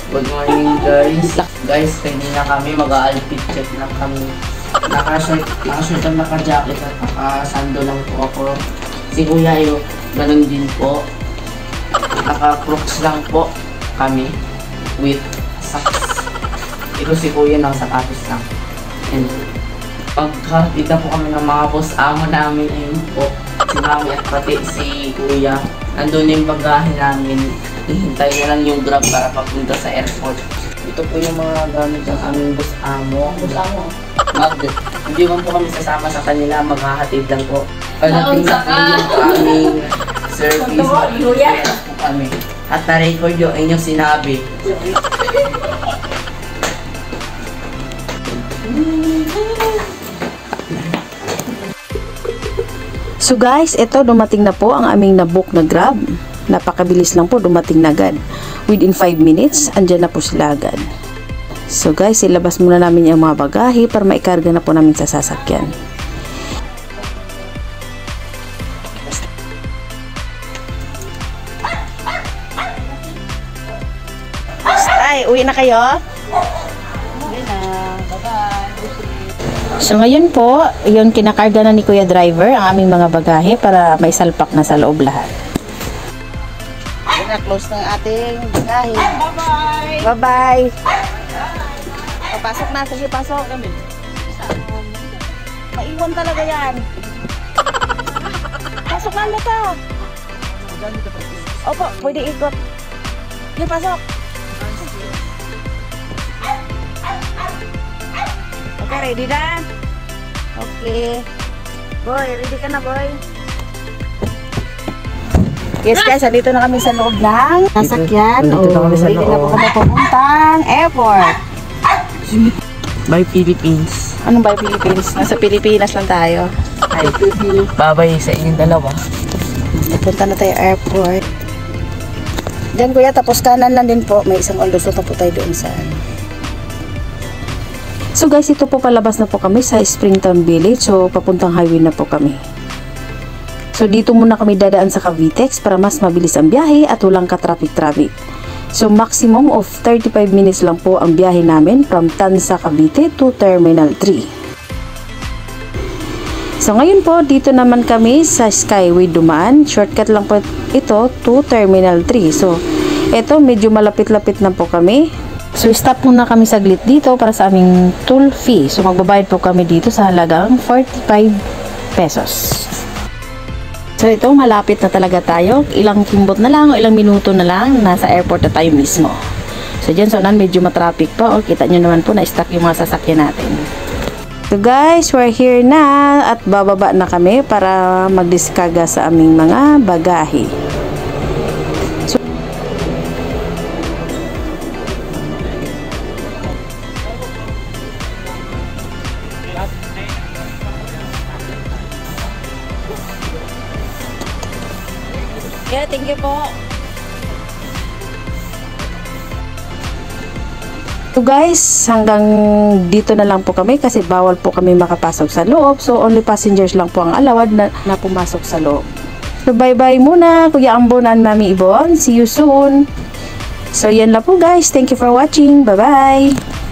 Good morning guys. Guys, pwede na kami mag-outfit check na kami. Naka-shirt at naka-jacket at naka-sando lang po ako. Si Kuya Ayo, ganun din po. Naka-crooks lang po kami with socks. Ito si Kuya ng sapatos lang. And pagkatid na po kami ng mga boss amo namin, ayun po. Si Mami at pati si Kuya. Nandun yung bagahe namin. Hihintay na lang yung grab para papunta sa airport. Ito po yung mga gamit ng aming boss amo. Boss amo? Hindi man po kami sasama sa kanila, maghahatid lang po. Pagdating na po yung aming service, mag-iiras po kami. At na-record yung inyong sinabi. So guys, ito dumating na po ang aming nabook na Grab. Napakabilis lang po, dumating na agad. Within 5 minutes, andyan na po sila agad. So guys, ilabas muna namin yung mga bagahe para maikarga na po namin sa sasakyan. Ay, uwi na kayo? Uwi na. Bye-bye. So ngayon po, yung kinakarga na ni Kuya Driver ang aming mga bagahe para may salpak na sa loob lahat. Na-close ng ating bagahe. Bye-bye! Bye-bye! Papasok na. Sige, pasok. Maiwan talaga yan. Pasok na ulit ka. Opo, pwede ikot. Sige, pasok. Okay, ready na? Okay. Boy, ready ka na, boy? Yes guys, andito na kami sa loob ng sasakyan. Ready na po kami pupuntang airport. Bye Philippines. Anong bye Philippines? Nasa Pilipinas lang tayo. Ay, bye-bye sa inyong dalawa. Punta na tayo airport. Diyan kuya, tapos kanan lang din po. May isang aldosot na po tayo doon sa So guys, ito po palabas na po kami sa Springtown Village. So papuntang highway na po kami. So dito muna kami dadaan sa Cavitex para mas mabilis ang biyahe at walang ka-traffic-traffic. So maximum of 35 minutes lang po ang biyahe namin from Tansa, Cavite to Terminal 3. So ngayon po, dito naman kami sa Skyway dumaan. Shortcut lang po ito to Terminal 3. So ito medyo malapit-lapit na po kami. So stop muna kami saglit dito para sa aming toll fee. So magbabayad po kami dito sa halagang 45 pesos. So ito, malapit na talaga tayo. Ilang kimbot na lang o ilang minuto na lang, nasa airport na tayo mismo. So dyan, so nan medyo matraffic pa. O, kita nyo naman po na stuck yung mga sasakyan natin. So guys, we're here na at bababa na kami para magdiskarga sa aming mga bagahe. Yeah, thank you po. So guys, hanggang dito na lang po kami kasi bawal po kami makapasok sa loob. So only passengers lang po ang allowed na pumasok sa loob. So bye-bye muna, Kuya Ambo and Mami Ibon. See you soon. So yan lang po guys. Thank you for watching. Bye-bye.